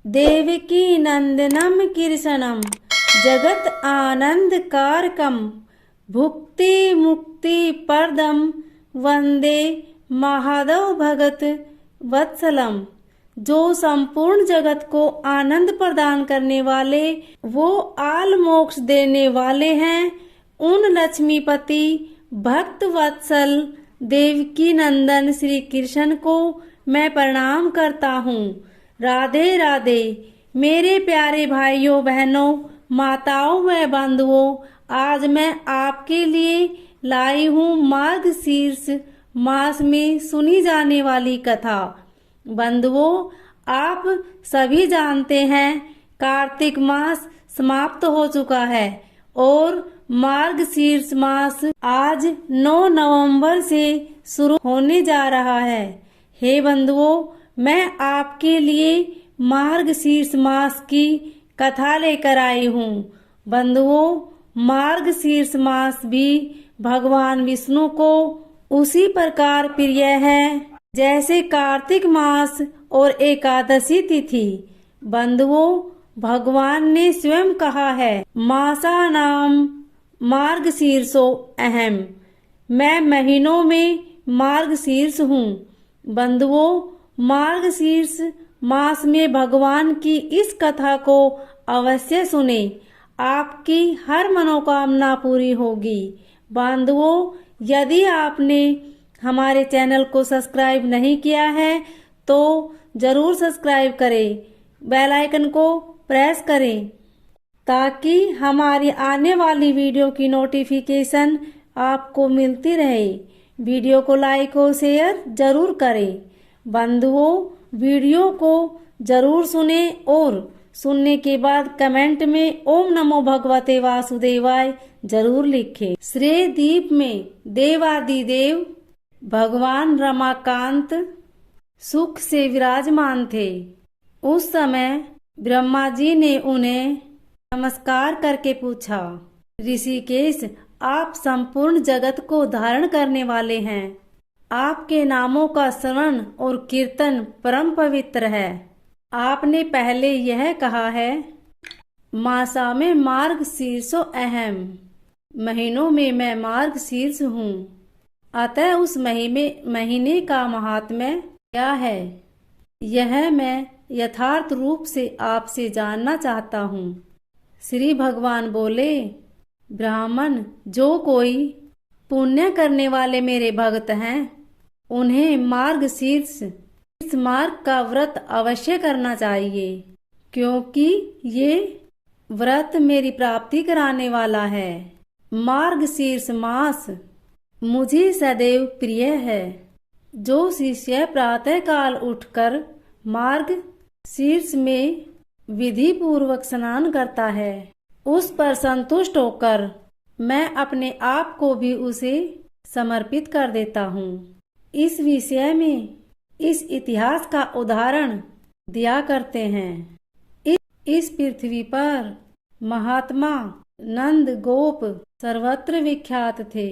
देवकी नंदनम कृष्णम जगत आनंद कारकम भुक्ति मुक्ति परदम वंदे महादेव भगत वत्सलम। जो संपूर्ण जगत को आनंद प्रदान करने वाले, वो आल मोक्ष देने वाले हैं, उन लक्ष्मीपति भक्त वत्सल देवकी नंदन श्री कृष्ण को मैं प्रणाम करता हूँ। राधे राधे। मेरे प्यारे भाइयों बहनों, माताओं व बंधुओं, आज मैं आपके लिए लाई हूँ मार्गशीर्ष मास में सुनी जाने वाली कथा। बंधुओं, आप सभी जानते हैं कार्तिक मास समाप्त हो चुका है और मार्गशीर्ष मास आज 9 नवंबर से शुरू होने जा रहा है। हे बंधुओं, मैं आपके लिए मार्गशीर्ष मास की कथा लेकर आई हूँ। बंधुओं, मार्गशीर्ष मास भी भगवान विष्णु को उसी प्रकार प्रिय है जैसे कार्तिक मास और एकादशी तिथि। बंधुओं, भगवान ने स्वयं कहा है, मासा नाम मार्गशीर्षो अहम। मैं महीनों में मार्गशीर्ष हूँ। बंधुओं, मार्गशीर्ष मास में भगवान की इस कथा को अवश्य सुने, आपकी हर मनोकामना पूरी होगी। बंधुओं, यदि आपने हमारे चैनल को सब्सक्राइब नहीं किया है तो जरूर सब्सक्राइब करें, बेल आइकन को प्रेस करें ताकि हमारी आने वाली वीडियो की नोटिफिकेशन आपको मिलती रहे। वीडियो को लाइक और शेयर जरूर करें। बंधुओं, वीडियो को जरूर सुने और सुनने के बाद कमेंट में ओम नमो भगवते वासुदेवाय जरूर लिखें। श्री दीप में देवादिदेव भगवान रमाकांत सुख से विराजमान थे। उस समय ब्रह्मा जी ने उन्हें नमस्कार करके पूछा, ऋषिकेश, आप संपूर्ण जगत को धारण करने वाले हैं। आपके नामों का श्रवण और कीर्तन परम पवित्र है। आपने पहले यह कहा है, मासा में मार्गशीर्षो अहम। महीनों में मैं मार्गशीर्ष हूँ। अतः उस महीने का महात्म्य क्या है, यह मैं यथार्थ रूप से आपसे जानना चाहता हूँ। श्री भगवान बोले, ब्राह्मण, जो कोई पुण्य करने वाले मेरे भक्त हैं, उन्हें मार्गशीर्ष इस मार्ग का व्रत अवश्य करना चाहिए, क्योंकि ये व्रत मेरी प्राप्ति कराने वाला है। मार्गशीर्ष मास मुझे सदैव प्रिय है। जो शिष्य प्रातः काल उठकर मार्ग शीर्ष में विधि पूर्वक स्नान करता है, उस पर संतुष्ट होकर मैं अपने आप को भी उसे समर्पित कर देता हूँ। इस विषय में इस इतिहास का उदाहरण दिया करते हैं। इस पृथ्वी पर महात्मा नंद गोप सर्वत्र विख्यात थे।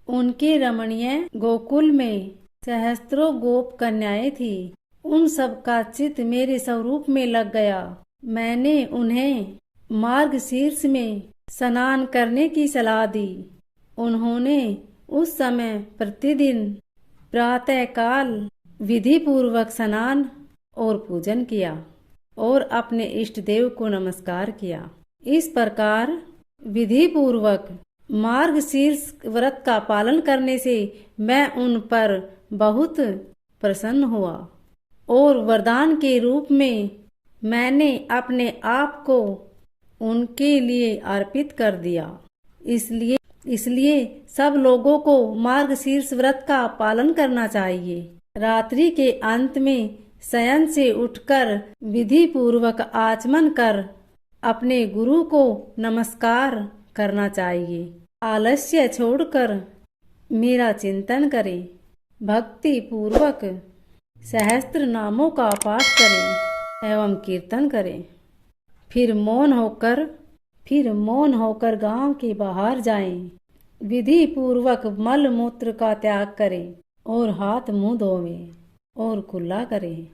उनके रमणीय गोकुल में सहस्त्रों गोप कन्याएं थी। उन सब का चित्त मेरे स्वरूप में लग गया। मैंने उन्हें मार्गशीर्ष में स्नान करने की सलाह दी। उन्होंने उस समय प्रतिदिन प्रातः काल विधि पूर्वक स्नान और पूजन किया और अपने इष्ट देव को नमस्कार किया। इस प्रकार विधि पूर्वक मार्गशीर्ष व्रत का पालन करने से मैं उन पर बहुत प्रसन्न हुआ और वरदान के रूप में मैंने अपने आप को उनके लिए अर्पित कर दिया। इसलिए सब लोगों को मार्गशीर्ष व्रत का पालन करना चाहिए। रात्रि के अंत में शयन से उठकर विधि पूर्वक आचमन कर अपने गुरु को नमस्कार करना चाहिए। आलस्य छोड़कर मेरा चिंतन करें। भक्ति पूर्वक सहस्त्र नामों का पाठ करें एवं कीर्तन करें। फिर मौन होकर गांव के बाहर जाएं। विधि पूर्वक मल मूत्र का त्याग करें और हाथ मुंह धोवें और कुल्ला करें।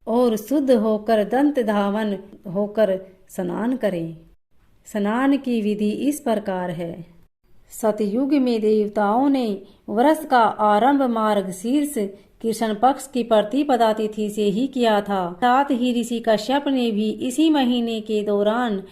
और शुद्ध होकर दंत धावन होकर स्नान करें। स्नान की विधि इस प्रकार है। सतयुग में देवताओं ने वर्ष का आरंभ मार्गशीर्ष कृष्ण पक्ष की प्रतिपदा तिथि से ही किया था। साथ ही ऋषि कश्यप ने भी इसी महीने के दौरान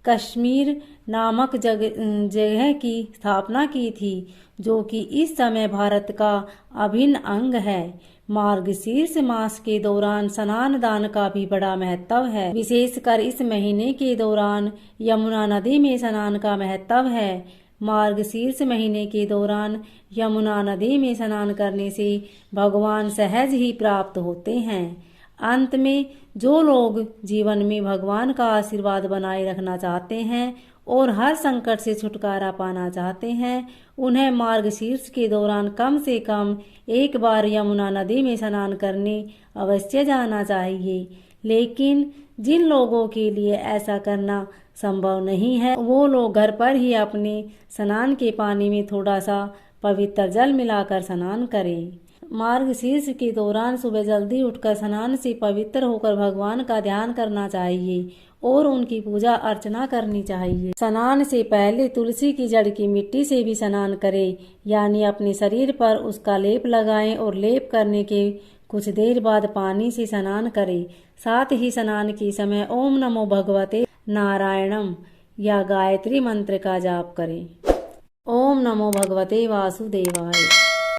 कश्मीर नामक जगह की स्थापना की थी, जो कि इस समय भारत का अभिन्न अंग है। मार्गशीर्ष मास के दौरान स्नान दान का भी बड़ा महत्व है। विशेषकर इस महीने के दौरान यमुना नदी में स्नान का महत्व है। मार्गशीर्ष महीने के दौरान यमुना नदी में स्नान करने से भगवान सहज ही प्राप्त होते हैं। अंत में जो लोग जीवन में भगवान का आशीर्वाद बनाए रखना चाहते हैं और हर संकट से छुटकारा पाना चाहते हैं, उन्हें मार्गशीर्ष के दौरान कम से कम एक बार यमुना नदी में स्नान करने अवश्य जाना चाहिए। लेकिन जिन लोगों के लिए ऐसा करना संभव नहीं है, वो लोग घर पर ही अपने स्नान के पानी में थोड़ा सा पवित्र जल मिलाकर स्नान करें। मार्गशीर्ष के दौरान सुबह जल्दी उठकर स्नान से पवित्र होकर भगवान का ध्यान करना चाहिए और उनकी पूजा अर्चना करनी चाहिए। स्नान से पहले तुलसी की जड़ की मिट्टी से भी स्नान करें, यानी अपने शरीर पर उसका लेप लगाएं और लेप करने के कुछ देर बाद पानी से स्नान करें। साथ ही स्नान के समय ओम नमो भगवते नारायणम या गायत्री मंत्र का जाप करें। ओम नमो भगवते वासुदेवाय।